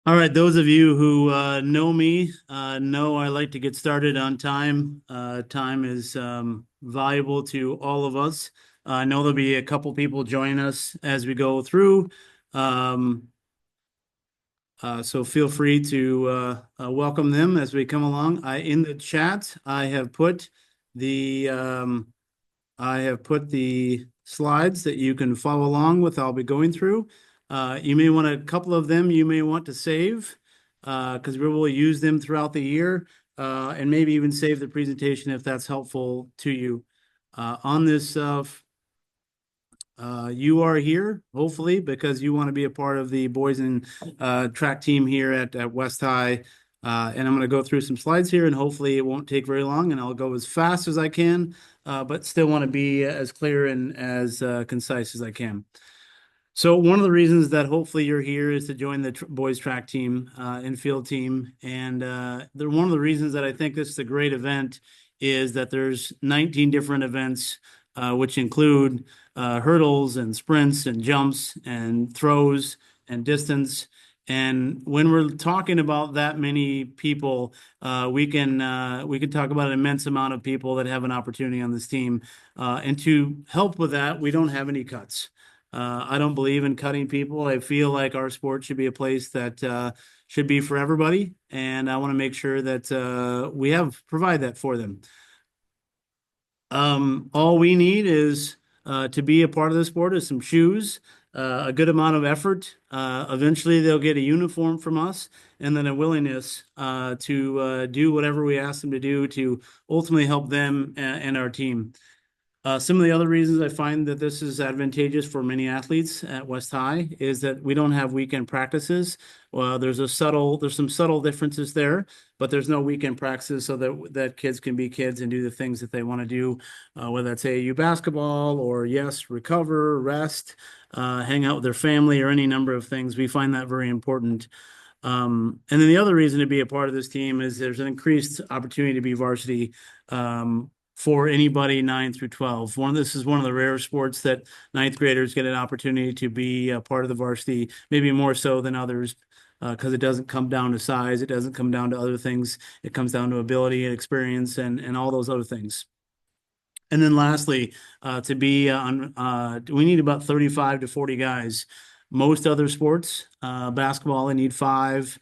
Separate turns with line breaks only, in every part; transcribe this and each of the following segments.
All right, those of you who know me know I like to get started on time. Time is valuable to all of us. I know there'll be a couple people join us as we go through. Um, so feel free to welcome them as we come along. In the chat, I have put the slides that you can follow along with. I'll be going through. You may want a couple of them. You may want to save because we will use them throughout the year, and maybe even save the presentation if that's helpful to you. On this You are here, hopefully, because you want to be a part of the boys and track team here at West High. And I'm going to go through some slides here, and hopefully it won't take very long, and I'll go as fast as I can, but still want to be as clear and as concise as I can. So one of the reasons that hopefully you're here is to join the boys track team and field team. And one of the reasons that I think this is a great event is that there's 19 different events, which include hurdles and sprints and jumps and throws and distance. And when we're talking about that many people, we can talk about an immense amount of people that have an opportunity on this team. And to help with that, we don't have any cuts. I don't believe in cutting people. I feel like our sport should be a place that should be for everybody, and I want to make sure that we provide that for them. All we need is to be a part of the sport is some shoes, a good amount of effort. Eventually, they'll get a uniform from us, and then a willingness to do whatever we ask them to do to ultimately help them and our team. Some of the other reasons I find that this is advantageous for many athletes at West High is that we don't have weekend practices. Well, there's some subtle differences there, but there's no weekend practices so that kids can be kids and do the things that they want to do, whether that's AAU basketball or recover, rest, hang out with their family or any number of things. We find that very important. And then the other reason to be a part of this team is there's an increased opportunity to be varsity. For anybody 9 through 12. This is one of the rare sports that ninth graders get an opportunity to be a part of the varsity, maybe more so than others, because it doesn't come down to size. It doesn't come down to other things. It comes down to ability and experience and all those other things. And then lastly, we need about 35 to 40 guys. Most other sports, basketball, they need five.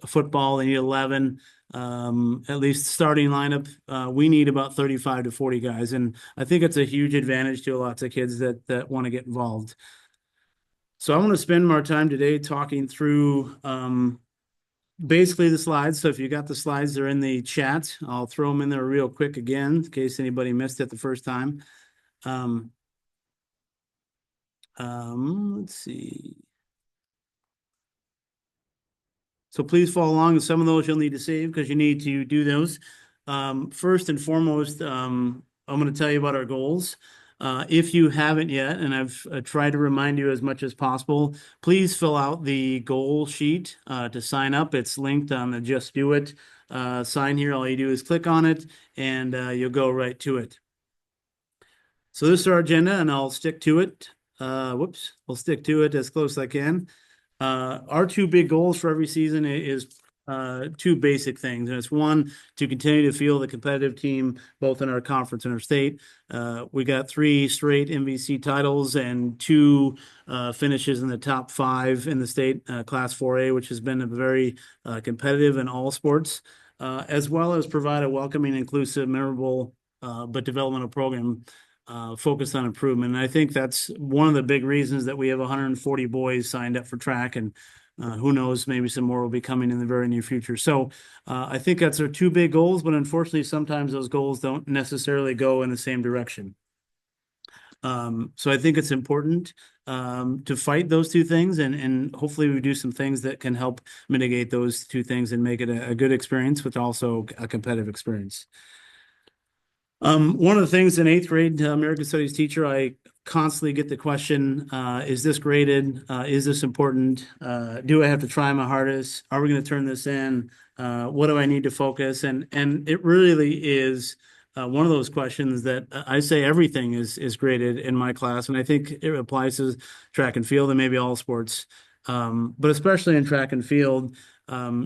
Football, they need 11. At least starting lineup, we need about 35 to 40 guys. And I think it's a huge advantage to lots of kids that want to get involved. So I want to spend more time today talking through basically the slides. So if you got the slides, they're in the chat. I'll throw them in there real quick again in case anybody missed it the first time. Let's see. So please follow along. Some of those you'll need to save because you need to do those. First and foremost, I'm going to tell you about our goals. If you haven't yet, and I've tried to remind you as much as possible, please fill out the goal sheet to sign up. It's linked on the Just Do It sign here. All you do is click on it, and you'll go right to it. So this is our agenda, and I'll stick to it. I'll stick to it as close as I can. Our two big goals for every season is two basic things. And it's one, to continue to field a competitive team, both in our conference and our state. We got 3 straight MVC titles and 2 finishes in the top 5 in the state, Class 4A, which has been a very competitive in all sports, as well as provide a welcoming, inclusive, memorable, but developmental program focused on improvement. And I think that's one of the big reasons that we have 140 boys signed up for track, and who knows, maybe some more will be coming in the very near future. So I think that's our 2 big goals, but unfortunately, sometimes those goals don't necessarily go in the same direction. So I think it's important to fight those 2 things, and hopefully we do some things that can help mitigate those 2 things and make it a good experience, but also a competitive experience. One of the things in 8th grade American Studies teacher, I constantly get the question, is this graded? Is this important? Do I have to try my hardest? Are we going to turn this in? What do I need to focus? And it really is one of those questions that I say everything is graded in my class. And I think it applies to track and field and maybe all sports. But especially in track and field,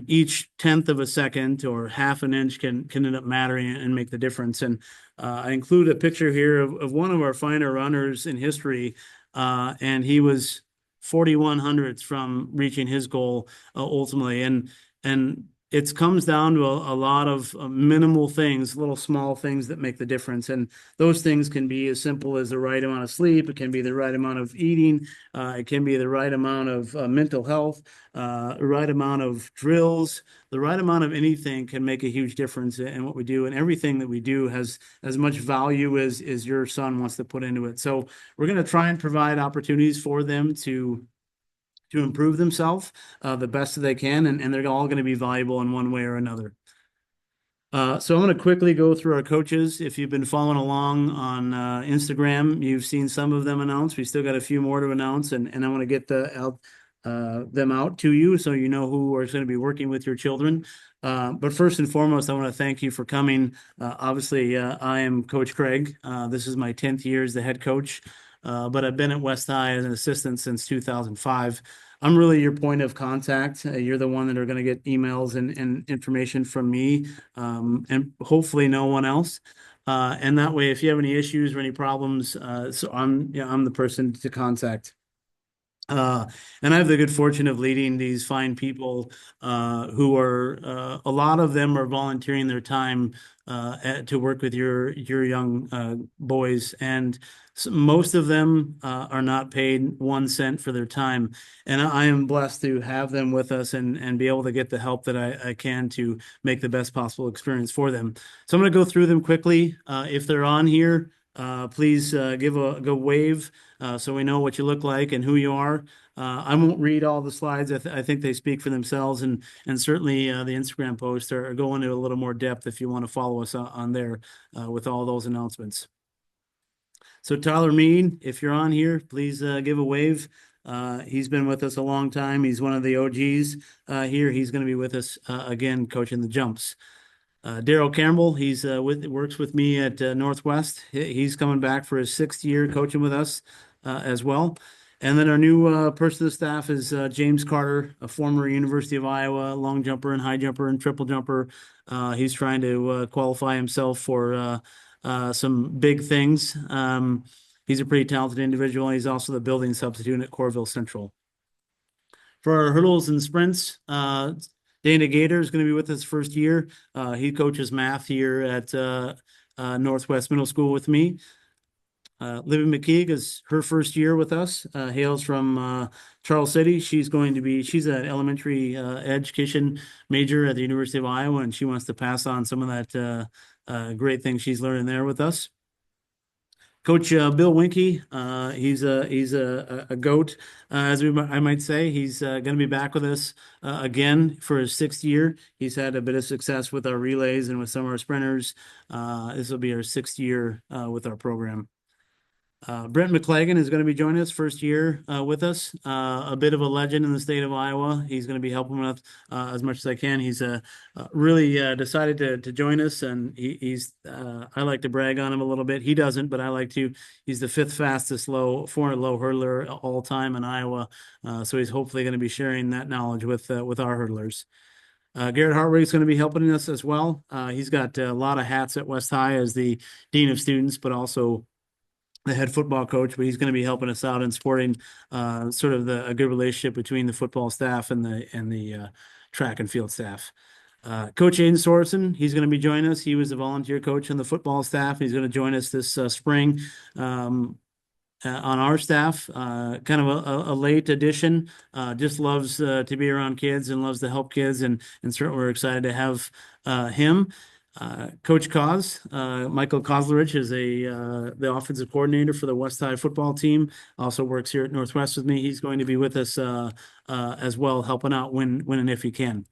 each tenth of a second or half an inch can end up mattering and make the difference. And I include a picture here of one of our finer runners in history, and he was 41 hundredths from reaching his goal ultimately. And it comes down to a lot of minimal things, little small things that make the difference. And those things can be as simple as the right amount of sleep. It can be the right amount of eating. It can be the right amount of mental health, the right amount of drills, the right amount of anything can make a huge difference in what we do. And everything that we do has as much value as your son wants to put into it. So we're going to try and provide opportunities for them to improve themselves the best that they can, and they're all going to be valuable in one way or another. So I'm going to quickly go through our coaches. If you've been following along on Instagram, you've seen some of them announced. We still got a few more to announce, and I want to get them out to you so you know who is going to be working with your children. But first and foremost, I want to thank you for coming. Obviously, I am Coach Craig. This is my 10th year as the head coach, but I've been at West High as an assistant since 2005. I'm really your point of contact. You're the one that are going to get emails and information from me, and hopefully no one else. And that way, if you have any issues or any problems, so I'm the person to contact. And I have the good fortune of leading these fine people who are a lot of them are volunteering their time to work with your young boys, and most of them are not paid 1 cent for their time. And I am blessed to have them with us and be able to get the help that I can to make the best possible experience for them. So I'm going to go through them quickly. If they're on here, please give a wave so we know what you look like and who you are. I won't read all the slides. I think they speak for themselves, and certainly the Instagram posts are going into a little more depth if you want to follow us on there with all those announcements. So Tyler Mead, if you're on here, please give a wave. He's been with us a long time. He's one of the OGs here. He's going to be with us again, coaching the jumps. Daryl Campbell, he's works with me at Northwest. He's coming back for his 6th year coaching with us as well. And then our new person of the staff is James Carter, a former University of Iowa long jumper and high jumper and triple jumper. He's trying to qualify himself for some big things. He's a pretty talented individual. He's also the building substitute at Corville Central. For our hurdles and sprints, Dana Gator is going to be with us first year. He coaches math here at Northwest Middle School with me. Libby McKeague is her first year with us, hails from Charles City. She's an elementary education major at the University of Iowa, and she wants to pass on some of that great things she's learning there with us. Coach Bill Winke, he's a goat, as I might say. He's going to be back with us again for his 6th year. He's had a bit of success with our relays and with some of our sprinters. This will be our 6th year with our program. Brent McClagan is going to be joining us first year with us. A bit of a legend in the state of Iowa. He's going to be helping us as much as I can. He's really decided to join us, and he's I like to brag on him a little bit. He doesn't, but I like to. He's the 5th fastest 400 low hurdler all time in Iowa. So he's hopefully going to be sharing that knowledge with our hurdlers. Garrett Hartwig is going to be helping us as well. He's got a lot of hats at West High as the dean of students, but also the head football coach, but he's going to be helping us out in supporting sort of a good relationship between the football staff and the track and field staff. Coach Aiden Sorensen, he's going to be joining us. He was a volunteer coach on the football staff. He's going to join us this spring on our staff. Kind of a late addition. Just loves to be around kids and loves to help kids, and certainly we're excited to have him. Coach Cos, Michael Kozlerich is the offensive coordinator for the West High football team. Also works here at Northwest with me. He's going to be with us as well, helping out when and if he can.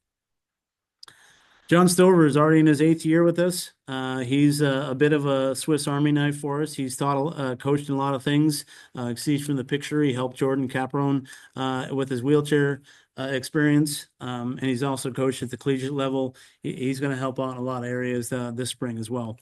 John Stover is already in his 8th year with us. He's a bit of a Swiss Army knife for us. He's coached in a lot of things. See from the picture, he helped Jordan Caprone with his wheelchair experience, and he's also coached at the collegiate level. He's going to help out in a lot of areas this spring as well.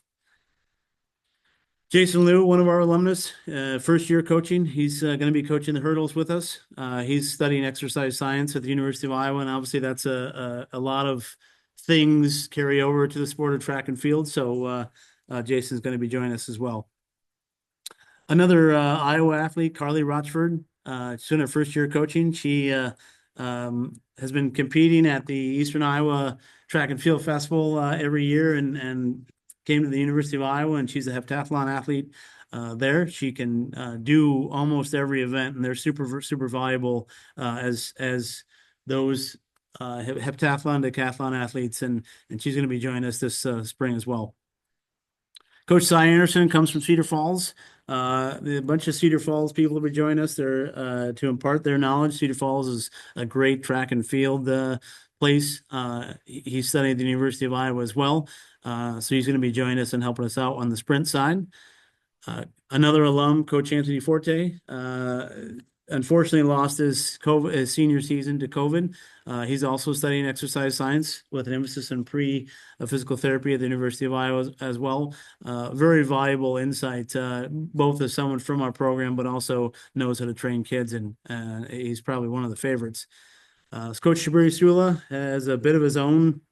Jason Liu, one of our alumnus, first year coaching. He's going to be coaching the hurdles with us. He's studying exercise science at the University of Iowa, and obviously that's a lot of things carry over to the sport of track and field. So Jason's going to be joining us as well. Another Iowa athlete, Carly Rochford, she's in her first year coaching. She has been competing at the Eastern Iowa Track and Field Festival every year and came to the University of Iowa, and she's a heptathlon athlete there. She can do almost every event, and they're super valuable as those heptathlon, decathlon athletes, and she's going to be joining us this spring as well. Coach Cy Anderson comes from Cedar Falls. A bunch of Cedar Falls people will be joining us there to impart their knowledge. Cedar Falls is a great track and field place. He's studying at the University of Iowa as well. So he's going to be joining us and helping us out on the sprint side. Another alum, Coach Anthony Forte, unfortunately lost his senior season to COVID. He's also studying exercise science with an emphasis in pre-physical therapy at the University of Iowa as well. Very valuable insight, both as someone from our program, but also knows how to train kids, and he's probably one of the favorites. Coach Shabiri Sula has a bit of his own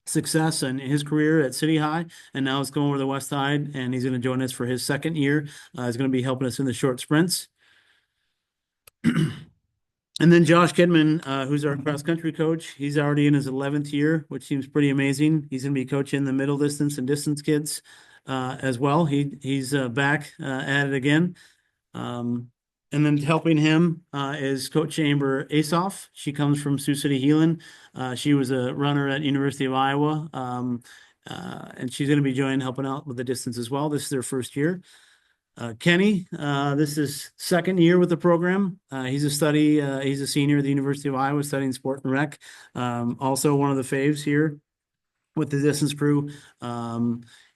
success in his career at City High, and now he's going over the West Side, and he's going to join us for his second year. He's going to be helping us in the short sprints. And then Josh Kidman, who's our cross country coach, he's already in his 11th year, which seems pretty amazing. He's going to be coaching the middle distance and distance kids as well. He's back at it again. And then helping him is Coach Amber Asoff. She comes from Sioux City Heelan. She was a runner at University of Iowa, and she's going to be joining, helping out with the distance as well. This is their first year. Kenny, this is second year with the program. He's a senior at the University of Iowa studying sport and rec. Also one of the faves here with the distance crew.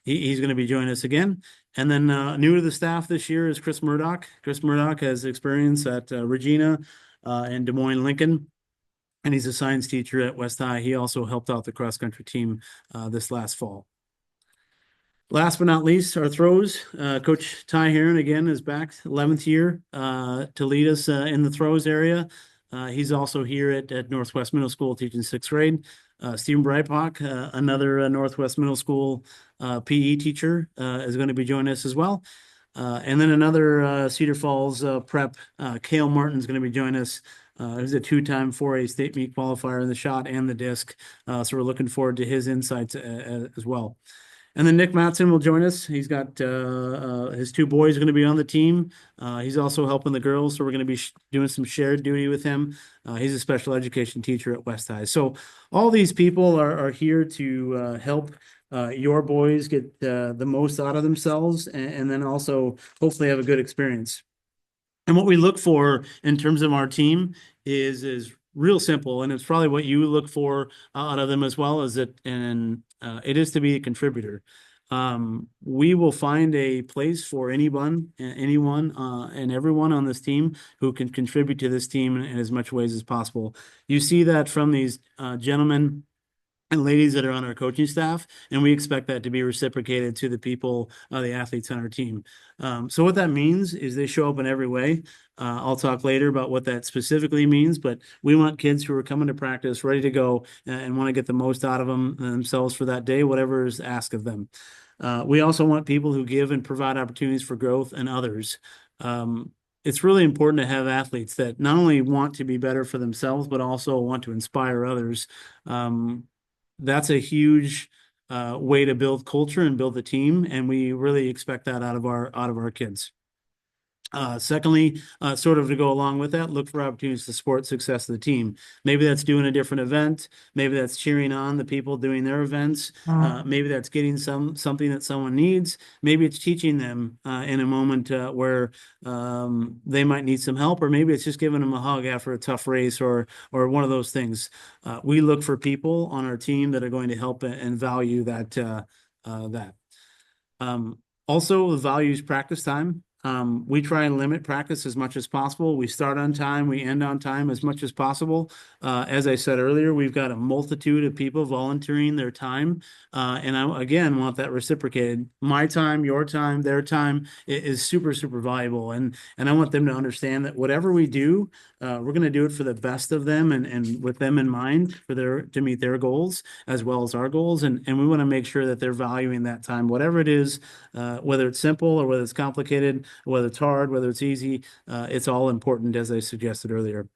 He's going to be joining us again. And then new to the staff this year is Chris Murdoch. Chris Murdoch has experience at Regina and Des Moines Lincoln, and he's a science teacher at West High. He also helped out the cross country team this last fall. Last but not least, our throws. Coach Ty Heron again is back, 11th year to lead us in the throws area. He's also here at Northwest Middle School teaching 6th grade. Stephen Breitbach, another Northwest Middle School PE teacher, is going to be joining us as well. And then another Cedar Falls prep, Cale Martin, is going to be joining us. He's a two-time 4A state meet qualifier in the shot and the disc. So we're looking forward to his insights as well. And then Nick Matson will join us. He's got his two boys are going to be on the team. He's also helping the girls, so we're going to be doing some shared duty with him. He's a special education teacher at West High. So all these people are here to help your boys get the most out of themselves, and then also hopefully have a good experience. And what we look for in terms of our team is real simple, and it's probably what you look for out of them as well, is that, and it is to be a contributor. We will find a place for anyone, and everyone on this team who can contribute to this team in as much ways as possible. You see that from these gentlemen and ladies that are on our coaching staff, and we expect that to be reciprocated to the people, the athletes on our team. So what that means is they show up in every way. I'll talk later about what that specifically means, but we want kids who are coming to practice ready to go and want to get the most out of themselves for that day, whatever is asked of them. We also want people who give and provide opportunities for growth and others. It's really important to have athletes that not only want to be better for themselves, but also want to inspire others. That's a huge way to build culture and build the team, and we really expect that out of our kids. Secondly, sort of to go along with that, look for opportunities to support success of the team. Maybe that's doing a different event. Maybe that's cheering on the people doing their events. Maybe that's getting something that someone needs. Maybe it's teaching them in a moment where they might need some help, or maybe it's just giving them a hug after a tough race, or one of those things. We look for people on our team that are going to help and value that. Also, the values practice time. We try and limit practice as much as possible. We start on time, we end on time as much as possible. As I said earlier, we've got a multitude of people volunteering their time, and I again want that reciprocated. My time, your time, their time is super, super valuable, and I want them to understand that whatever we do, we're going to do it for the best of them and with them in mind for to meet their goals as well as our goals, and we want to make sure that they're valuing that time, whatever it is, whether it's simple or whether it's complicated, whether it's hard, whether it's easy, it's all important, as I suggested earlier.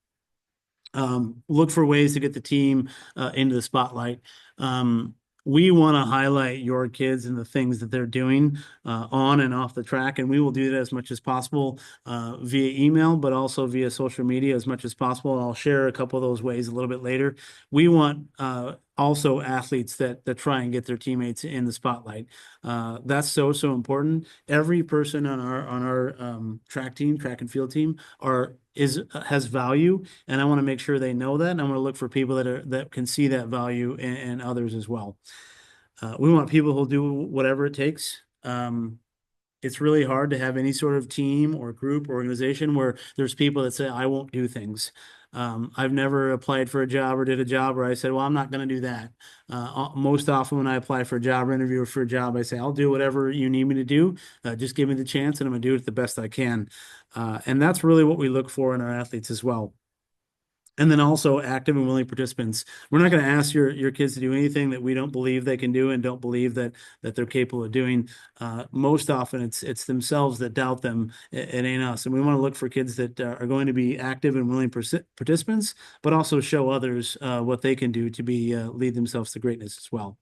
Look for ways to get the team into the spotlight. We want to highlight your kids and the things that they're doing on and off the track, and we will do that as much as possible via email, but also via social media as much as possible. I'll share a couple of those ways a little bit later. We want also athletes that try and get their teammates in the spotlight. That's so important. Every person on our track and field team has value, and I want to make sure they know that. And I want to look for people that can see that value in others as well. We want people who'll do whatever it takes. It's really hard to have any sort of team or group or organization where there's people that say, I won't do things. I've never applied for a job or did a job where I said, well, I'm not going to do that. Most often when I apply for a job or interview for a job, I say, I'll do whatever you need me to do. Just give me the chance and I'm going to do it the best I can. And that's really what we look for in our athletes as well. And then also active and willing participants. We're not going to ask your kids to do anything that we don't believe they can do and don't believe that they're capable of doing. Most often it's themselves that doubt them. It ain't us. And we want to look for kids that are going to be active and willing participants, but also show others what they can do to lead themselves to greatness as well.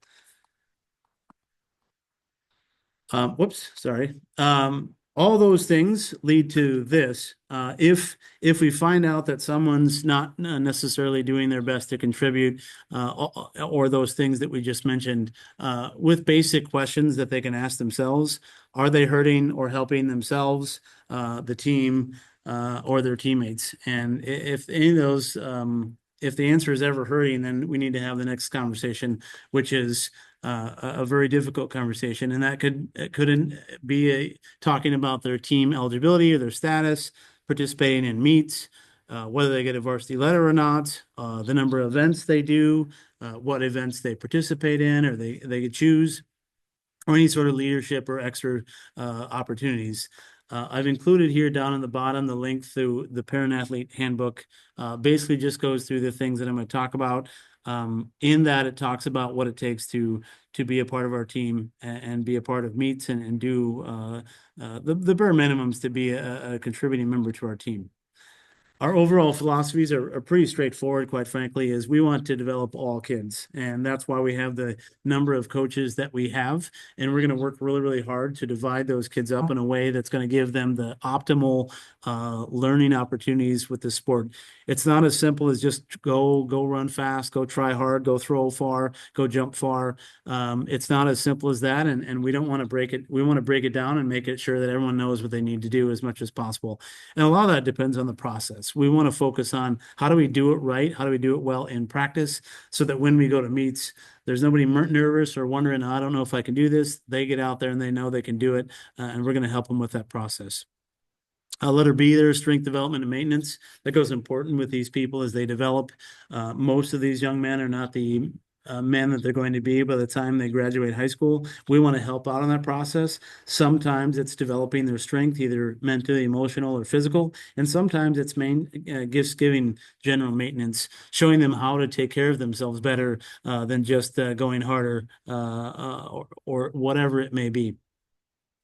Whoops, sorry. All those things lead to this. If we find out that someone's not necessarily doing their best to contribute, or those things that we just mentioned, with basic questions that they can ask themselves, are they hurting or helping themselves, the team, or their teammates? And if any of those, if the answer is ever hurting, then we need to have the next conversation, which is a very difficult conversation, and that couldn't be talking about their team eligibility or their status, participating in meets, whether they get a varsity letter or not, the number of events they do, what events they participate in or they choose, or any sort of leadership or extra opportunities. I've included here down on the bottom the link through the Parent Athlete Handbook. Basically just goes through the things that I'm going to talk about. In that, it talks about what it takes to be a part of our team and be a part of meets and do the bare minimums to be a contributing member to our team. Our overall philosophies are pretty straightforward, quite frankly, is we want to develop all kids. And that's why we have the number of coaches that we have. And we're going to work really, really hard to divide those kids up in a way that's going to give them the optimal learning opportunities with the sport. It's not as simple as just go run fast, go try hard, go throw far, go jump far. It's not as simple as that. And we don't want to break it. We want to break it down and make it sure that everyone knows what they need to do as much as possible. And a lot of that depends on the process. We want to focus on how do we do it right? How do we do it well in practice so that when we go to meets, there's nobody nervous or wondering, I don't know if I can do this. They get out there and they know they can do it. And we're going to help them with that process. Letter B there, strength development and maintenance. That goes important with these people as they develop. Most of these young men are not the men that they're going to be by the time they graduate high school. We want to help out on that process. Sometimes it's developing their strength, either mentally, emotional, or physical. And sometimes it's giving general maintenance, showing them how to take care of themselves better than just going harder or whatever it may be.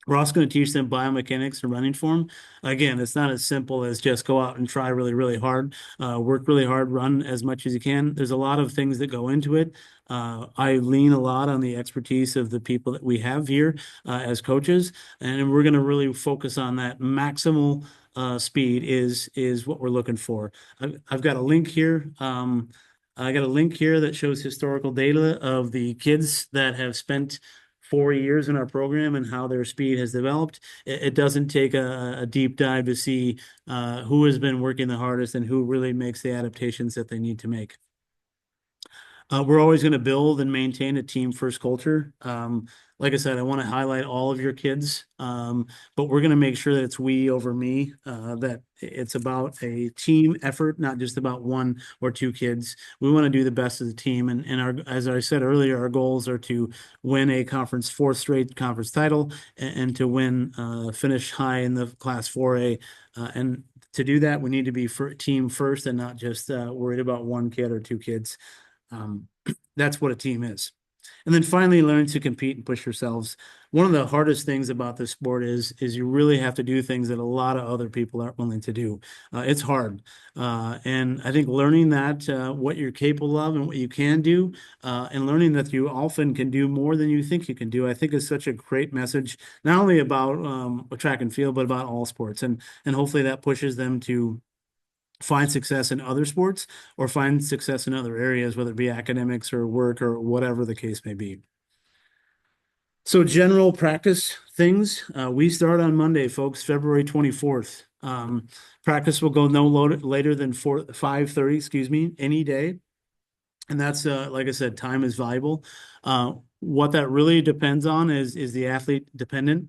We're also going to teach them biomechanics and running form. Again, it's not as simple as just go out and try really, really hard, work really hard, run as much as you can. There's a lot of things that go into it. I lean a lot on the expertise of the people that we have here as coaches, and we're going to really focus on that maximal speed is what we're looking for. I've got a link here. I got a link here that shows historical data of the kids that have spent 4 years in our program and how their speed has developed. It doesn't take a deep dive to see who has been working the hardest and who really makes the adaptations that they need to make. We're always going to build and maintain a team first culture. like I said, I want to highlight all of your kids, but we're going to make sure that it's we over me, that it's about a team effort, not just about one or two kids. We want to do the best as a team. And as I said earlier, our goals are to win a fourth straight conference title and to finish high in the Class 4A. And to do that, we need to be team first and not just worried about one kid or two kids. That's what a team is. And then finally, learn to compete and push yourselves. One of the hardest things about this sport is you really have to do things that a lot of other people aren't willing to do. It's hard. And I think learning that what you're capable of and what you can do, and learning that you often can do more than you think you can do, I think is such a great message, not only about track and field, but about all sports. And hopefully that pushes them to find success in other sports or find success in other areas, whether it be academics or work or whatever the case may be. So general practice things, we start on Monday, folks, February 24th. Practice will go no later than 5:30, excuse me, any day. And that's, like I said, time is valuable. What that really depends on is the athlete dependent.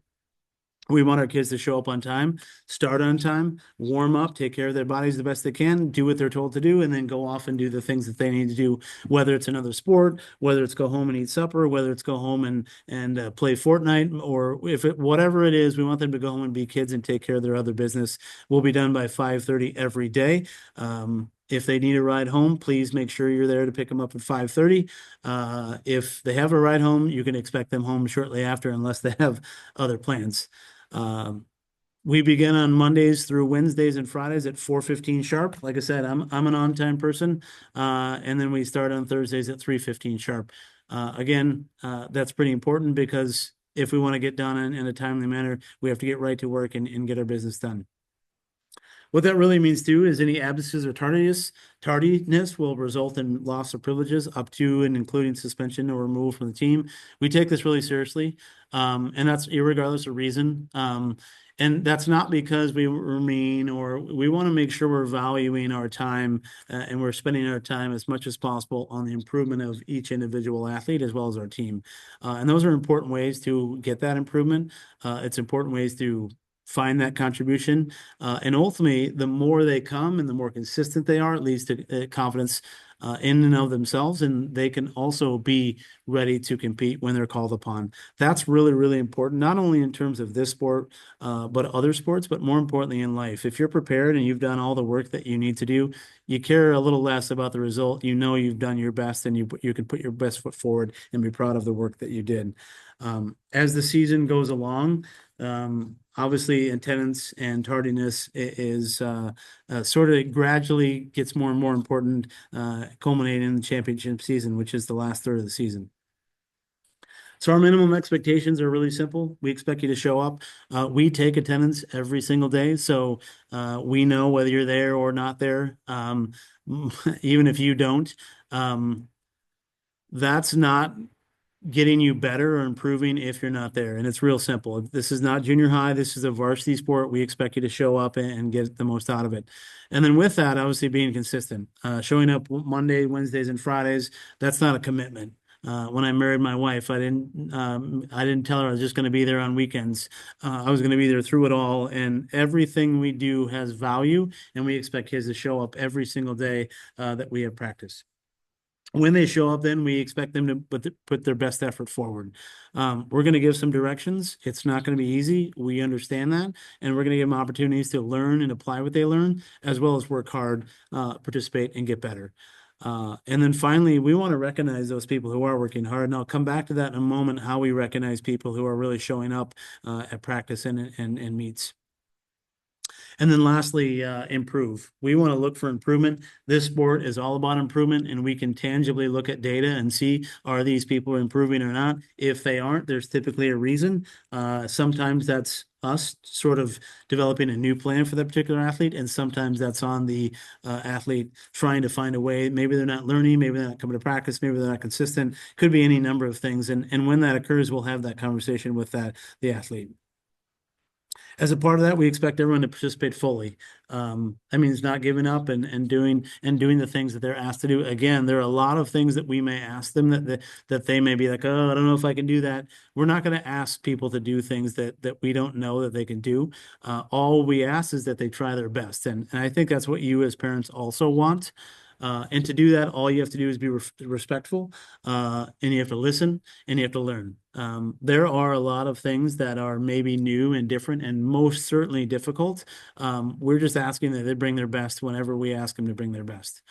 We want our kids to show up on time, start on time, warm up, take care of their bodies the best they can, do what they're told to do, and then go off and do the things that they need to do, whether it's another sport, whether it's go home and eat supper, whether it's go home and play Fortnite, or whatever it is, we want them to go home and be kids and take care of their other business. We'll be done by 5:30 every day. If they need a ride home, please make sure you're there to pick them up at 5:30. If they have a ride home, you can expect them home shortly after, unless they have other plans. We begin on Mondays through Wednesdays and Fridays at 4:15 sharp. Like I said, I'm an on-time person. And then we start on Thursdays at 3:15 sharp. Again, that's pretty important, because if we want to get done in a timely manner, we have to get right to work and get our business done. What that really means too is any absences or tardiness will result in loss of privileges up to and including suspension or removal from the team. We take this really seriously, and that's irregardless of reason. And that's not because we were mean, or we want to make sure we're valuing our time and we're spending our time as much as possible on the improvement of each individual athlete as well as our team. And those are important ways to get that improvement. It's important ways to find that contribution. And ultimately, the more they come and the more consistent they are, it leads to confidence in and of themselves, and they can also be ready to compete when they're called upon. That's really, really important, not only in terms of this sport, but other sports, but more importantly in life. If you're prepared and you've done all the work that you need to do, you care a little less about the result. You know you've done your best, and you can put your best foot forward and be proud of the work that you did. As the season goes along, obviously attendance and tardiness is sort of gradually gets more and more important, culminating in the championship season, which is the last third of the season. So our minimum expectations are really simple. We expect you to show up. We take attendance every single day, so we know whether you're there or not there. Even if you don't, that's not getting you better or improving if you're not there. And it's real simple. This is not junior high. This is a varsity sport. We expect you to show up and get the most out of it. And then with that, obviously being consistent, showing up Monday, Wednesdays, and Fridays, that's not a commitment. When I married my wife, I didn't tell her I was just going to be there on weekends. I was going to be there through it all, and everything we do has value, and we expect kids to show up every single day that we have practice. When they show up, then we expect them to put their best effort forward. We're going to give some directions. It's not going to be easy. We understand that. And we're going to give them opportunities to learn and apply what they learn, as well as work hard, participate, and get better. And then finally, we want to recognize those people who are working hard. And I'll come back to that in a moment, how we recognize people who are really showing up at practice and meets. And then lastly, improve. We want to look for improvement. This sport is all about improvement, and we can tangibly look at data and see, are these people improving or not? If they aren't, there's typically a reason. Sometimes that's us sort of developing a new plan for that particular athlete, and sometimes that's on the athlete trying to find a way. Maybe they're not learning, maybe they're not coming to practice, maybe they're not consistent. Could be any number of things. And when that occurs, we'll have that conversation with the athlete. As a part of that, we expect everyone to participate fully. That means not giving up and doing the things that they're asked to do. Again, there are a lot of things that we may ask them that they may be like, oh, I don't know if I can do that. We're not going to ask people to do things that we don't know that they can do. All we ask is that they try their best, and I think that's what you as parents also want. And to do that, all you have to do is be respectful, and you have to listen, and you have to learn. There are a lot of things that are maybe new and different and most certainly difficult. We're just asking that they bring their best whenever we ask them to bring their best.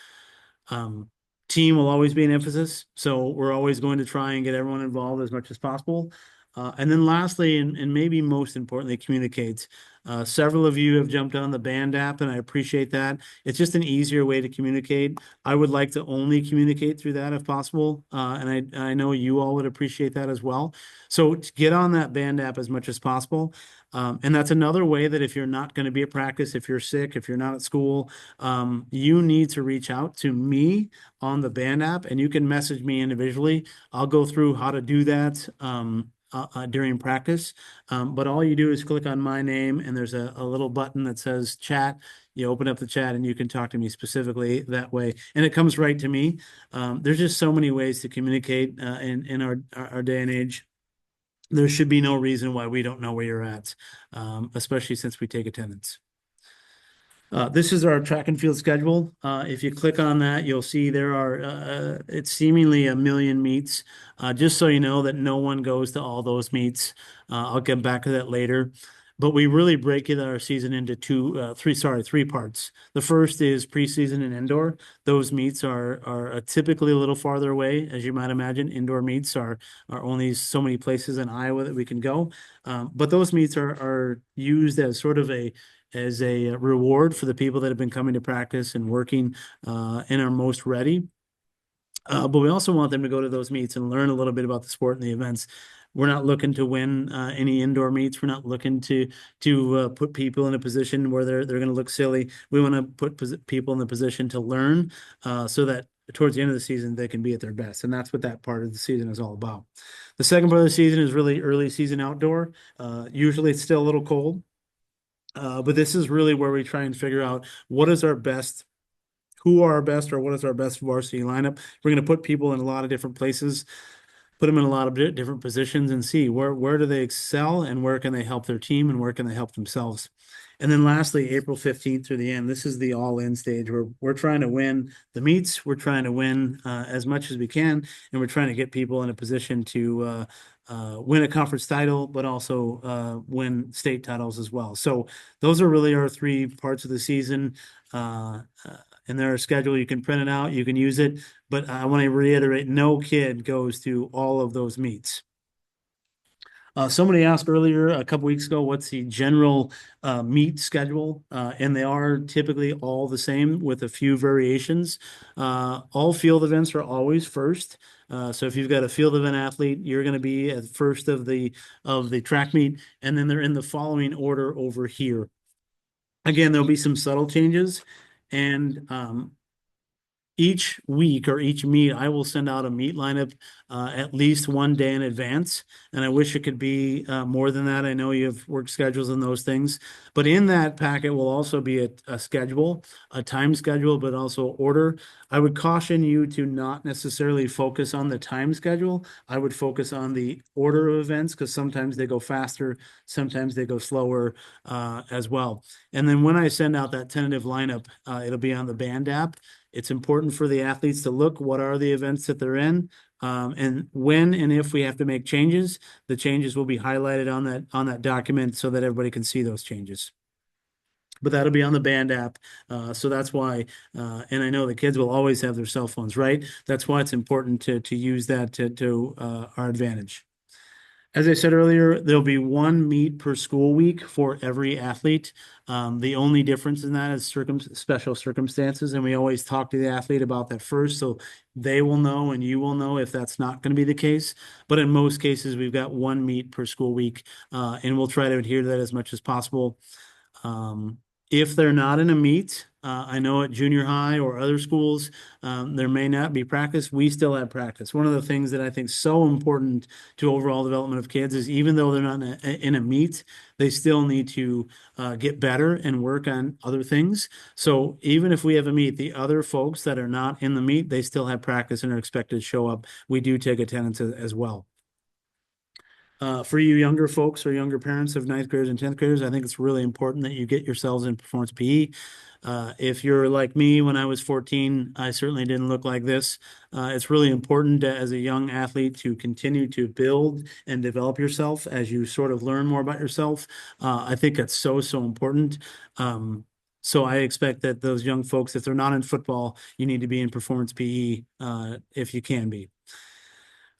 Um, Team will always be an emphasis, so we're always going to try and get everyone involved as much as possible. And then lastly, and maybe most importantly, communicate. Several of you have jumped on the Band app, and I appreciate that. It's just an easier way to communicate. I would like to only communicate through that if possible, and I know you all would appreciate that as well. So get on that Band app as much as possible. And that's another way that if you're not going to be at practice, if you're sick, if you're not at school, you need to reach out to me on the Band app, and you can message me individually. I'll go through how to do that during practice. But all you do is click on my name, and there's a little button that says chat. You open up the chat, and you can talk to me specifically that way, and it comes right to me. There's just so many ways to communicate in our day and age. There should be no reason why we don't know where you're at, especially since we take attendance. This is our track and field schedule. If you click on that, you'll see there are, it's seemingly a million meets. Just so you know that no one goes to all those meets. I'll get back to that later. But we really break our season into three parts. The first is preseason and indoor. Those meets are typically a little farther away, as you might imagine. Indoor meets are only so many places in Iowa that we can go. But those meets are used as sort of as a reward for the people that have been coming to practice and working and are most ready. But we also want them to go to those meets and learn a little bit about the sport and the events. We're not looking to win any indoor meets. We're not looking to put people in a position where they're going to look silly. We want to put people in the position to learn so that towards the end of the season they can be at their best. And that's what that part of the season is all about. The second part of the season is really early season outdoor. Usually it's still a little cold. But this is really where we try and figure out what is our best, who are our best, or what is our best varsity lineup. We're going to put people in a lot of different places, put them in a lot of different positions, and see where do they excel and where can they help their team and where can they help themselves. And then lastly, April 15th through the end, this is the all-in stage where we're trying to win the meets, we're trying to win as much as we can, and we're trying to get people in a position to win a conference title, but also win state titles as well. So those are really our three parts of the season. And their schedule, you can print it out, you can use it, but I want to reiterate, no kid goes to all of those meets. Somebody asked earlier a couple weeks ago, what's the general meet schedule? And they are typically all the same with a few variations. All field events are always first. So if you've got a field event athlete, you're going to be at first of the track meet, and then they're in the following order over here. Again, there'll be some subtle changes, and each week or each meet, I will send out a meet lineup at least one day in advance. And I wish it could be more than that. I know you have work schedules and those things, but in that packet will also be a schedule, a time schedule, but also order. I would caution you to not necessarily focus on the time schedule. I would focus on the order of events because sometimes they go faster, sometimes they go slower as well. And then when I send out that tentative lineup, it'll be on the Band app. It's important for the athletes to look what are the events that they're in, and when and if we have to make changes, the changes will be highlighted on that document so that everybody can see those changes. But that'll be on the Band app, so that's why. And I know the kids will always have their cell phones, right? That's why it's important to use that to our advantage. As I said earlier, there'll be one meet per school week for every athlete. The only difference in that is special circumstances, and we always talk to the athlete about that first, so they will know and you will know if that's not going to be the case. But in most cases, we've got one meet per school week, and we'll try to adhere to that as much as possible. If they're not in a meet, I know at junior high or other schools, there may not be practice. We still have practice. One of the things that I think is so important to overall development of kids is even though they're not in a meet, they still need to get better and work on other things. So even if we have a meet, the other folks that are not in the meet, they still have practice and are expected to show up. We do take attendance as well. For you younger folks or younger parents of ninth graders and 10th graders, I think it's really important that you get yourselves in performance PE. If you're like me, when I was 14, I certainly didn't look like this. It's really important as a young athlete to continue to build and develop yourself as you sort of learn more about yourself. I think that's so, so important. So I expect that those young folks, if they're not in football, you need to be in performance PE if you can be.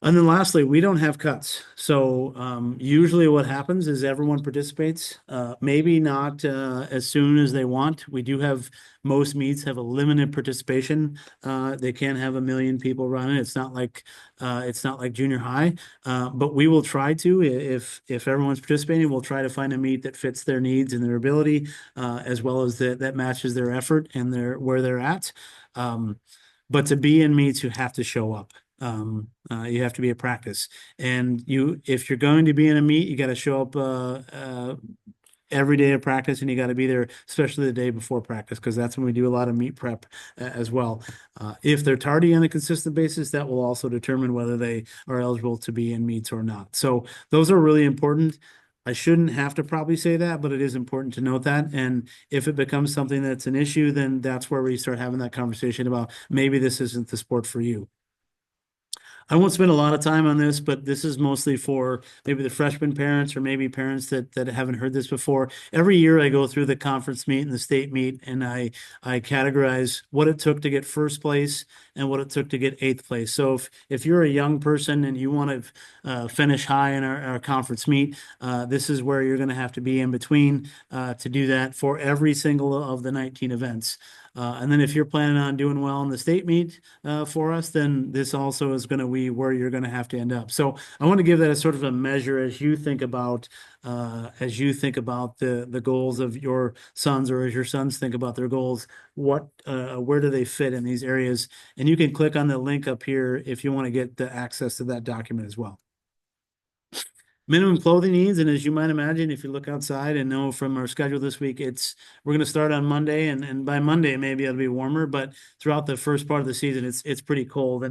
And then lastly, we don't have cuts. So usually what happens is everyone participates, maybe not as soon as they want. We do have most meets have a limited participation. They can't have 1 million people running. It's not like junior high, but we will try to, if everyone's participating, we'll try to find a meet that fits their needs and their ability, as well as that matches their effort and where they're at. But to be in meets, you have to show up. You have to be at practice, and if you're going to be in a meet, you got to show up every day of practice, and you got to be there, especially the day before practice, because that's when we do a lot of meet prep as well. If they're tardy on a consistent basis, that will also determine whether they are eligible to be in meets or not. So those are really important. I shouldn't have to probably say that, but it is important to note that. And if it becomes something that's an issue, then that's where we start having that conversation about maybe this isn't the sport for you. I won't spend a lot of time on this, but this is mostly for maybe the freshman parents or maybe parents that haven't heard this before. Every year I go through the conference meet and the state meet, and I categorize what it took to get first place and what it took to get eighth place. So if you're a young person and you want to finish high in our conference meet, this is where you're going to have to be in between to do that for every single of the 19 events. And then if you're planning on doing well in the state meet for us, then this also is going to be where you're going to have to end up. So I want to give that as sort of a measure as you think about the goals of your sons, or as your sons think about their goals, where do they fit in these areas? And you can click on the link up here if you want to get the access to that document as well. Minimum clothing needs, and as you might imagine, if you look outside and know from our schedule this week, we're going to start on Monday, and by Monday maybe it'll be warmer, but throughout the first part of the season, it's pretty cold,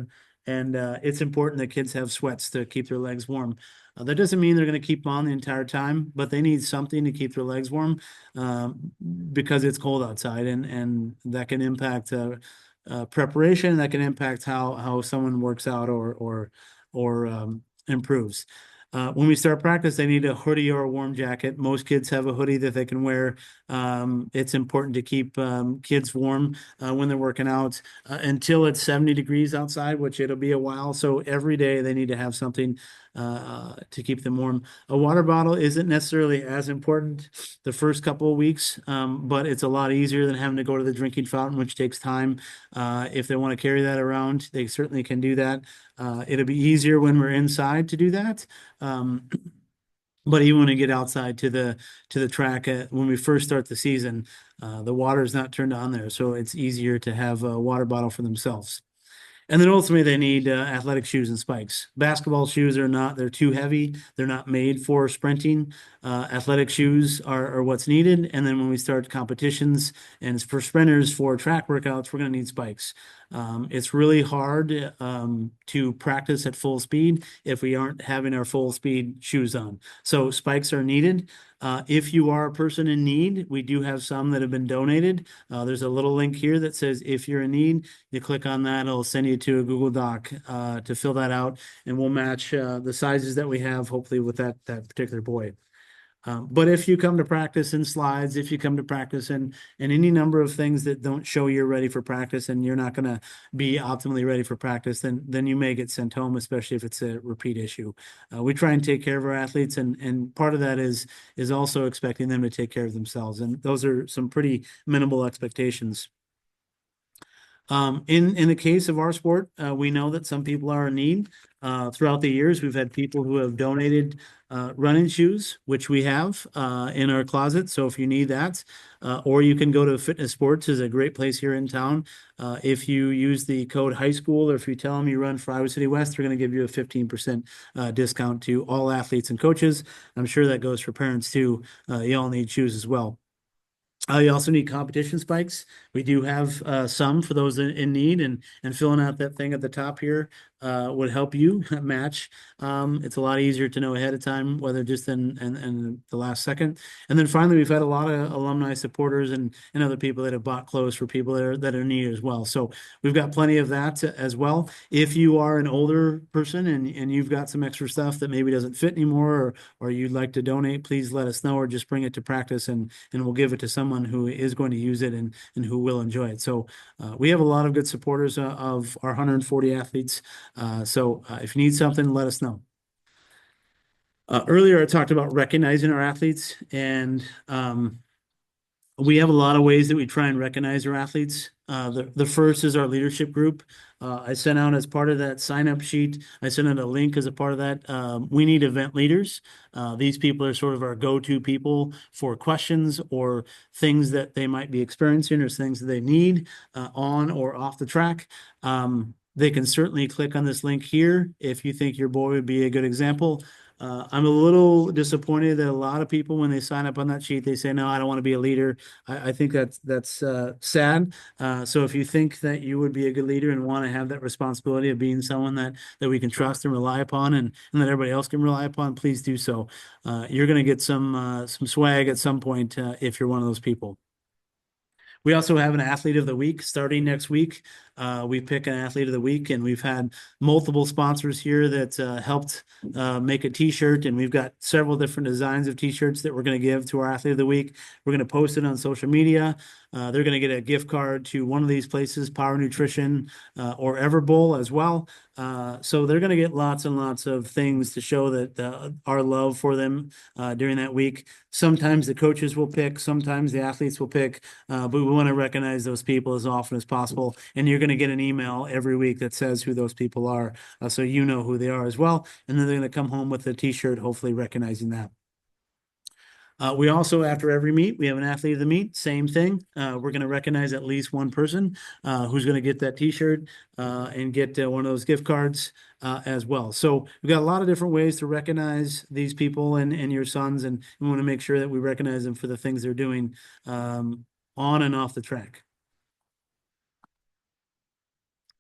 and it's important that kids have sweats to keep their legs warm. That doesn't mean they're going to keep on the entire time, but they need something to keep their legs warm because it's cold outside, and that can impact preparation. That can impact how someone works out or improves. When we start practice, they need a hoodie or a warm jacket. Most kids have a hoodie that they can wear. It's important to keep kids warm when they're working out until it's 70 degrees outside, which it'll be a while. So every day they need to have something to keep them warm. A water bottle isn't necessarily as important the first couple of weeks, but it's a lot easier than having to go to the drinking fountain, which takes time. If they want to carry that around, they certainly can do that. It'll be easier when we're inside to do that. But even when we get outside to the track when we first start the season, the water is not turned on there, so it's easier to have a water bottle for themselves. And then ultimately they need athletic shoes and spikes. Basketball shoes they're too heavy. They're not made for sprinting. Athletic shoes are what's needed. And then when we start competitions and for sprinters for track workouts, we're going to need spikes. It's really hard to practice at full speed if we aren't having our full speed shoes on. So spikes are needed. If you are a person in need, we do have some that have been donated. There's a little link here that says if you're in need, you click on that, it'll send you to a Google Doc to fill that out, and we'll match the sizes that we have, hopefully with that particular boy. But if you come to practice in slides, if you come to practice in any number of things that don't show you're ready for practice and you're not going to be optimally ready for practice, then you may get sent home, especially if it's a repeat issue. We try and take care of our athletes, and part of that is also expecting them to take care of themselves. And those are some pretty minimal expectations. In the case of our sport, we know that some people are in need. Throughout the years, we've had people who have donated running shoes, which we have in our closet. So if you need that, or you can go to Fitness Sports, is a great place here in town. If you use the code high school, or if you tell them you run for Iowa City West, they're going to give you a 15% discount to all athletes and coaches. I'm sure that goes for parents too. You all need shoes as well. You also need competition spikes. We do have some for those in need, and filling out that thing at the top here would help you match. It's a lot easier to know ahead of time, whether just in the last second. And then finally, we've had a lot of alumni supporters and other people that have bought clothes for people that are in need as well. So we've got plenty of that as well. If you are an older person and you've got some extra stuff that maybe doesn't fit anymore, or you'd like to donate, please let us know, or just bring it to practice and we'll give it to someone who is going to use it and who will enjoy it. So we have a lot of good supporters of our 140 athletes. So if you need something, let us know. Earlier, I talked about recognizing our athletes, and we have a lot of ways that we try and recognize our athletes. The first is our leadership group. I sent out, as part of that sign-up sheet, I sent out a link as a part of that. We need event leaders. These people are sort of our go-to people for questions or things that they might be experiencing or things that they need on or off the track. They can certainly click on this link here if you think your boy would be a good example. I'm a little disappointed that a lot of people, when they sign up on that sheet, they say, no, I don't want to be a leader. I think that's sad. So if you think that you would be a good leader and want to have that responsibility of being someone that we can trust and rely upon, and that everybody else can rely upon, please do so. You're going to get some swag at some point if you're one of those people. We also have an athlete of the week starting next week. We pick an athlete of the week, and we've had multiple sponsors here that helped make a t-shirt, and we've got several different designs of t-shirts that we're going to give to our athlete of the week. We're going to post it on social media. They're going to get a gift card to one of these places, Power Nutrition or Everbowl as well. So they're going to get lots and lots of things to show that our love for them during that week. Sometimes the coaches will pick, sometimes the athletes will pick, but we want to recognize those people as often as possible. And you're going to get an email every week that says who those people are, so you know who they are as well. And then they're going to come home with a t-shirt, hopefully recognizing that. We also, after every meet, we have an athlete of the meet. Same thing. We're going to recognize at least one person who's going to get that t-shirt and get one of those gift cards as well. So we've got a lot of different ways to recognize these people and your sons, and we want to make sure that we recognize them for the things they're doing on and off the track.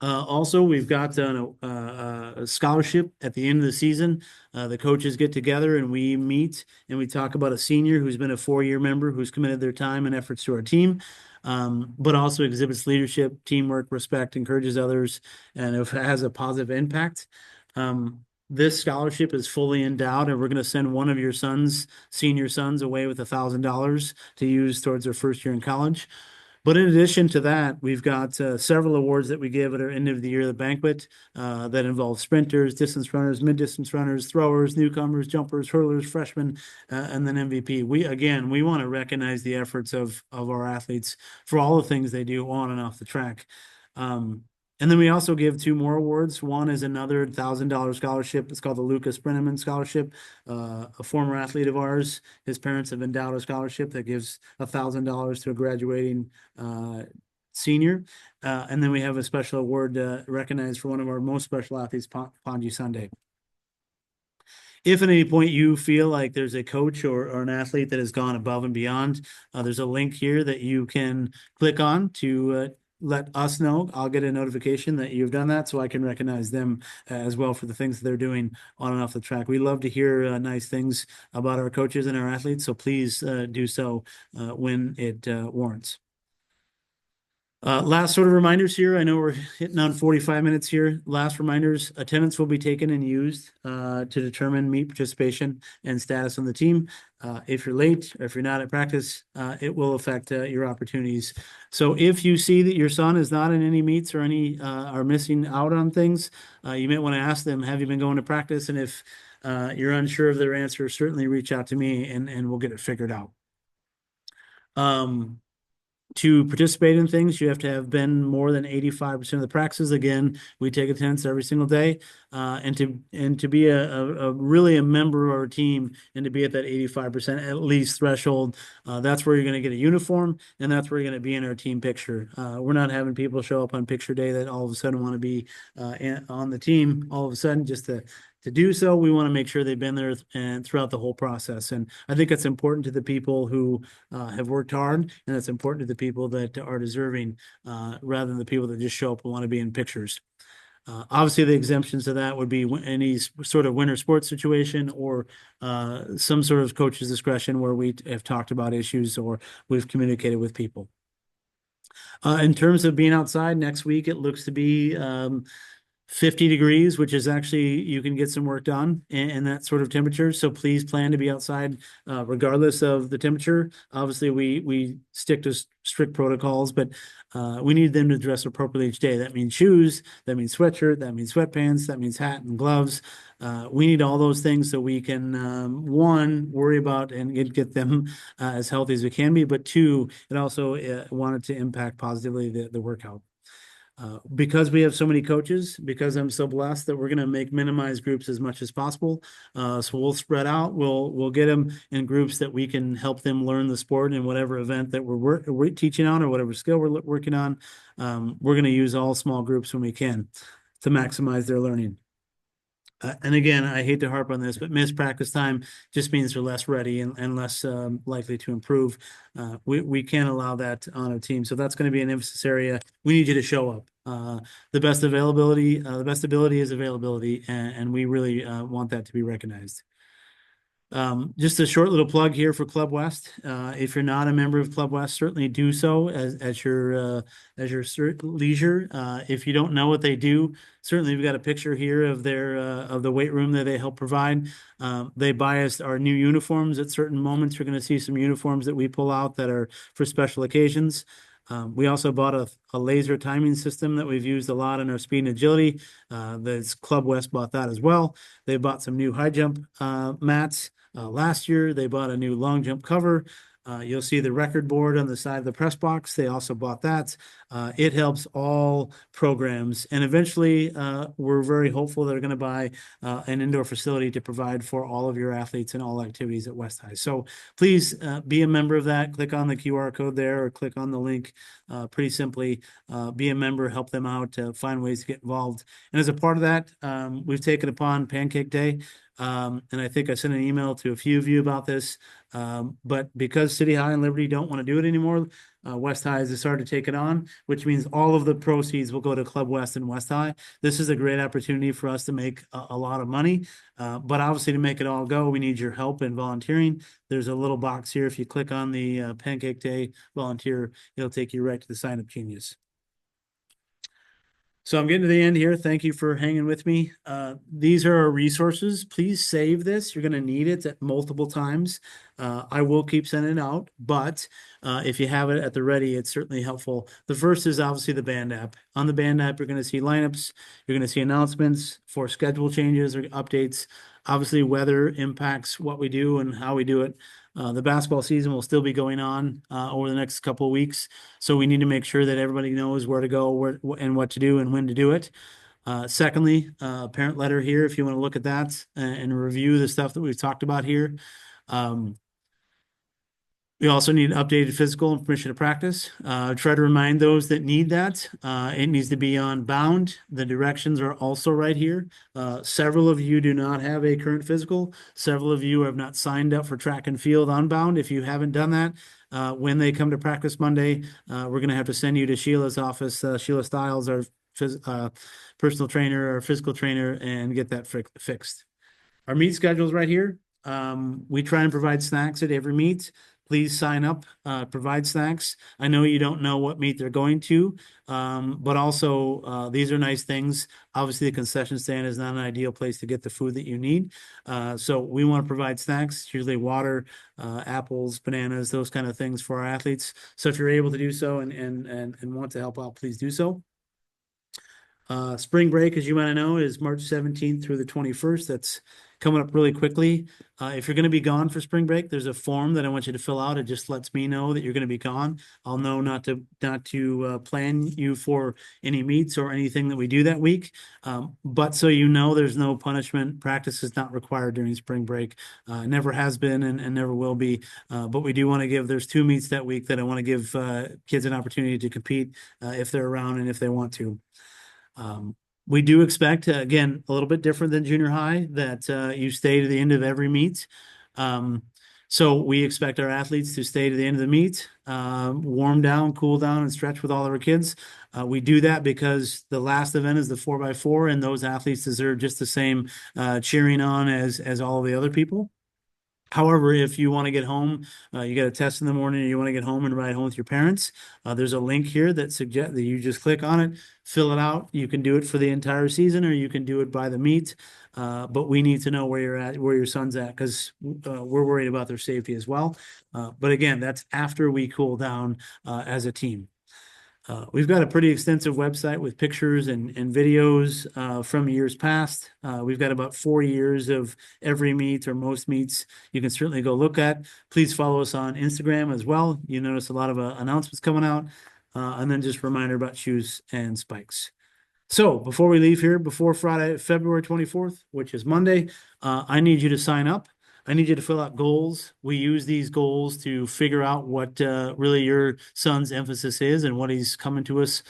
Also, we've got a scholarship at the end of the season. The coaches get together and we meet and we talk about a senior who's been a 4-year member who's committed their time and efforts to our team, but also exhibits leadership, teamwork, respect, encourages others, and it has a positive impact. This scholarship is fully endowed, and we're going to send one of your senior sons, away with $1,000 to use towards their first year in college. But in addition to that, we've got several awards that we give at our end of the year, the banquet, that involve sprinters, distance runners, mid-distance runners, throwers, newcomers, jumpers, hurlers, freshmen, and then MVP. We want to recognize the efforts of our athletes for all the things they do on and off the track. And then we also give 2 more awards. One is another $1,000 scholarship. It's called the Lucas Brenneman Scholarship. A former athlete of ours, his parents have endowed a scholarship that gives $1,000 to a graduating senior. And then we have a special award recognized for one of our most special athletes, Panji Sunday. If at any point you feel like there's a coach or an athlete that has gone above and beyond, there's a link here that you can click on to let us know. I'll get a notification that you've done that, so I can recognize them as well for the things that they're doing on and off the track. We love to hear nice things about our coaches and our athletes, so please do so when it warrants. Last sort of reminders here. I know we're hitting on 45 minutes here. Last reminders: attendance will be taken and used to determine meet participation and status on the team. If you're late or if you're not at practice, it will affect your opportunities. So if you see that your son is not in any meets or any are missing out on things, you might want to ask them, have you been going to practice? And if you're unsure of their answer, certainly reach out to me and we'll get it figured out. To participate in things, you have to have been more than 85% of the practices. Again, we take attendance every single day. And to be a really a member of our team and to be at that 85% at least threshold, that's where you're going to get a uniform, and that's where you're going to be in our team picture. We're not having people show up on picture day that all of a sudden want to be on the team all of a sudden just to do so. We want to make sure they've been there and throughout the whole process. And I think it's important to the people who have worked hard, and it's important to the people that are deserving, rather than the people that just show up and want to be in pictures. Obviously, the exemptions to that would be any sort of winter sports situation or some sort of coach's discretion where we have talked about issues or we've communicated with people. In terms of being outside next week, it looks to be 50 degrees, which is actually, you can get some work done in that sort of temperature. So please plan to be outside regardless of the temperature. Obviously, we stick to strict protocols, but we need them to dress appropriately each day. That means shoes, that means sweatshirt, that means sweatpants, that means hat and gloves. We need all those things so we can, one, worry about and get them as healthy as we can be, but two, it also wanted to impact positively the workout. Because we have so many coaches, because I'm so blessed that we're going to minimize groups as much as possible. So we'll spread out. We'll get them in groups that we can help them learn the sport in whatever event that we're teaching on or whatever skill we're working on. We're going to use all small groups when we can to maximize their learning. And again, I hate to harp on this, but missed practice time just means they're less ready and less likely to improve. We can't allow that on a team. So that's going to be an emphasis area. We need you to show up. The best ability is availability, and we really want that to be recognized. Just a short little plug here for Club West. If you're not a member of Club West, certainly do so at your leisure. If you don't know what they do, certainly we've got a picture here of their of the weight room that they help provide. They buy us our new uniforms at certain moments. You're going to see some uniforms that we pull out that are for special occasions. We also bought a laser timing system that we've used a lot in our speed and agility. The Club West bought that as well. They bought some new high jump mats. Last year, they bought a new long jump cover. You'll see the record board on the side of the press box. They also bought that. It helps all programs. And eventually, we're very hopeful they're going to buy an indoor facility to provide for all of your athletes and all activities at West High. So please be a member of that. Click on the QR code there or click on the link pretty simply. Be a member, help them out, find ways to get involved. And as a part of that, we've taken upon Pancake Day. And I think I sent an email to a few of you about this. But because City High and Liberty don't want to do it anymore, West High has decided to take it on, which means all of the proceeds will go to Club West and West High. This is a great opportunity for us to make a lot of money. But obviously to make it all go, we need your help in volunteering. There's a little box here. If you click on the Pancake Day volunteer, it'll take you right to the Sign Up Genius. So I'm getting to the end here. Thank you for hanging with me. These are our resources. Please save this. You're going to need it at multiple times. I will keep sending it out, but if you have it at the ready, it's certainly helpful. The first is obviously the band app. On the band app, you're going to see lineups. You're going to see announcements for schedule changes or updates. Obviously, weather impacts what we do and how we do it. The basketball season will still be going on over the next couple of weeks. So we need to make sure that everybody knows where to go and what to do and when to do it. Secondly, parent letter here, if you want to look at that and review the stuff that we've talked about here. We also need updated physical and permission to practice. Try to remind those that need that. It needs to be on Bound. The directions are also right here. Several of you do not have a current physical. Several of you have not signed up for track and field on Bound. If you haven't done that, when they come to practice Monday, we're going to have to send you to Sheila's office, Sheila Stiles, our personal trainer or physical trainer, and get that fixed. Our meet schedule is right here. We try and provide snacks at every meet. Please sign up, provide snacks. I know you don't know what meet they're going to, but also these are nice things. Obviously, the concession stand is not an ideal place to get the food that you need. So we want to provide snacks, usually water, apples, bananas, those kind of things for our athletes. So if you're able to do so and want to help out, please do so. Spring break, as you might know, is March 17th through the 21st. That's coming up really quickly. If you're going to be gone for spring break, there's a form that I want you to fill out. It just lets me know that you're going to be gone. I'll know not to plan you for any meets or anything that we do that week. But so you know, there's no punishment. Practice is not required during spring break. Never has been and never will be. But we do want to there's 2 meets that week that I want to give kids an opportunity to compete if they're around and if they want to. We do expect, again, a little bit different than junior high, that you stay to the end of every meet. So we expect our athletes to stay to the end of the meet, warm down, cool down, and stretch with all of our kids. We do that because the last event is the 4x4, and those athletes deserve just the same cheering on as all of the other people. However, if you want to get home, you got a test in the morning, and you want to get home and ride home with your parents, there's a link here that suggests that you just click on it, fill it out. You can do it for the entire season, or you can do it by the meet. But we need to know where you're at, where your son's at, because we're worried about their safety as well. But again, that's after we cool down as a team. We've got a pretty extensive website with pictures and videos from years past. We've got about 4 years of every meet or most meets you can certainly go look at. Please follow us on Instagram as well. You notice a lot of announcements coming out. And then just a reminder about shoes and spikes. So before we leave here, before Friday, February 24th, which is Monday, I need you to sign up. I need you to fill out goals. We use these goals to figure out what really your son's emphasis is and what he's coming to us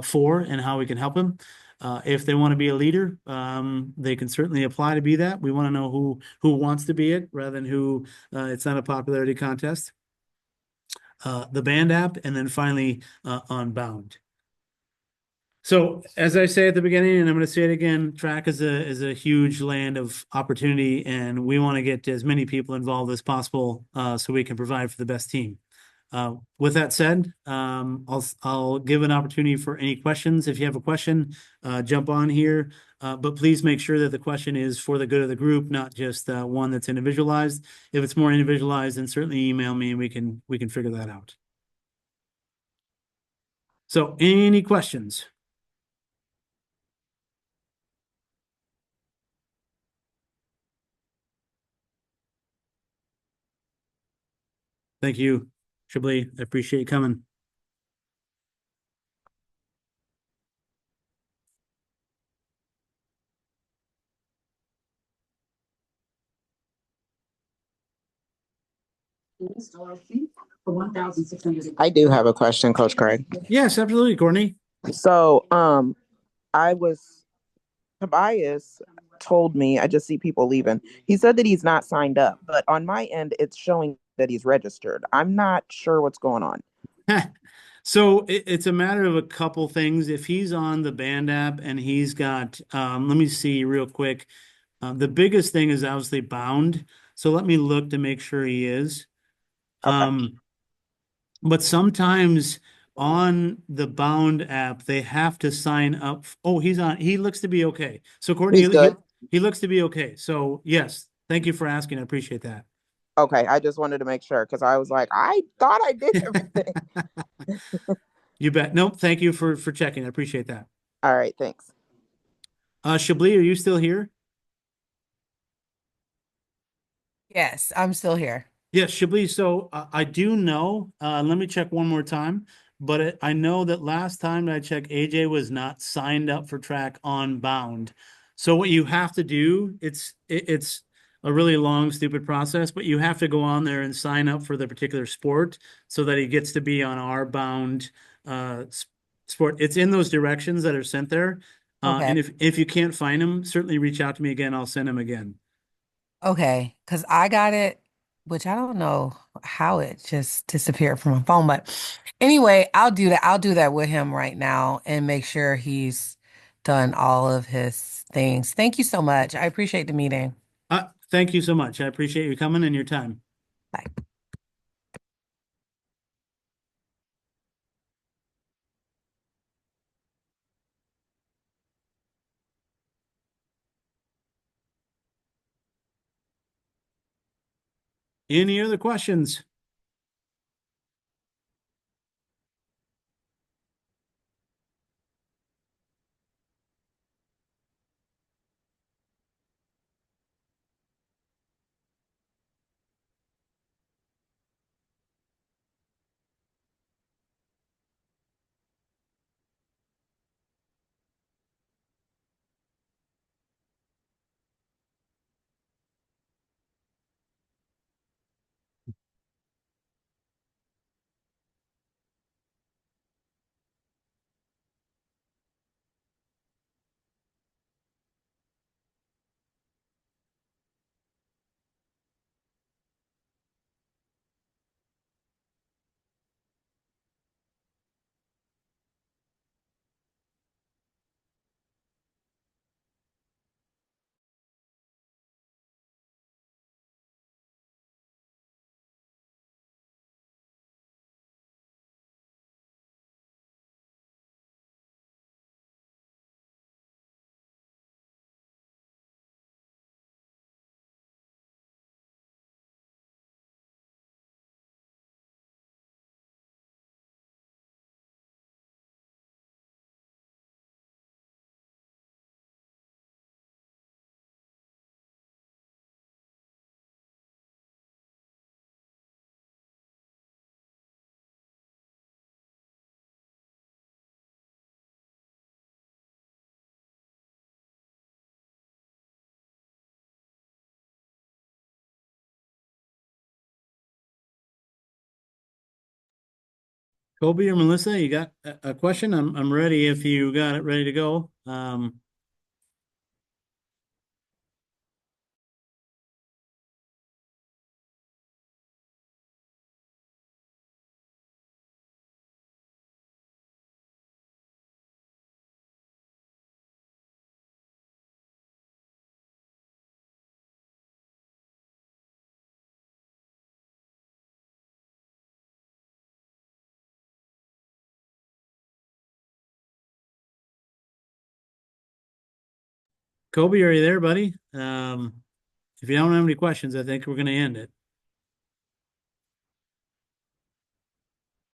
for and how we can help him. If they want to be a leader, they can certainly apply to be that. We want to know who wants to be it rather than who it's not a popularity contest. The band app, and then finally on Bound. So as I say at the beginning, and I'm going to say it again, track is a huge land of opportunity, and we want to get as many people involved as possible so we can provide for the best team. With that said, I'll give an opportunity for any questions. If you have a question, jump on here. But please make sure that the question is for the good of the group, not just one that's individualized. If it's more individualized, then certainly email me and we can figure that out. So any questions? Thank you, Chablis. I appreciate you coming.
I do have a question, Coach Craig.
Yes, absolutely, Courtney.
So, I was Tobias told me, I just see people leaving. He said that he's not signed up, but on my end, it's showing that he's registered. I'm not sure what's going on.
So it's a matter of a couple things. If he's on the band app and he's got, let me see real quick. The biggest thing is obviously Bound. So let me look to make sure he is.
Okay.
But sometimes on the Bound app, they have to sign up. Oh, he's on. He looks to be okay. So Courtney,
He's good.
he looks to be okay. So yes, thank you for asking. I appreciate that.
Okay, I just wanted to make sure because I was like, I thought I did everything.
You bet. Nope. Thank you for checking. I appreciate that.
All right, thanks.
Chablis, are you still here?
Yes, I'm still here.
Yes, Chablis. So I do know. Let me check one more time. But I know that last time I checked, AJ was not signed up for track on Bound. So what you have to do, it's a really long, stupid process, but you have to go on there and sign up for the particular sport so that he gets to be on our Bound sport. It's in those directions that are sent there.
Okay.
And if you can't find him, certainly reach out to me again. I'll send him again.
Okay. Because I got it, which I don't know how it just disappeared from my phone. But anyway, I'll do that. I'll do that with him right now and make sure he's done all of his things. Thank you so much. I appreciate the meeting.
Thank you so much. I appreciate you coming and your time.
Bye.
Any other questions? Kobe or Melissa, you got a question? I'm ready if you got it ready to go. Kobe, are you there, buddy? If you don't have any questions, I think we're going to end it.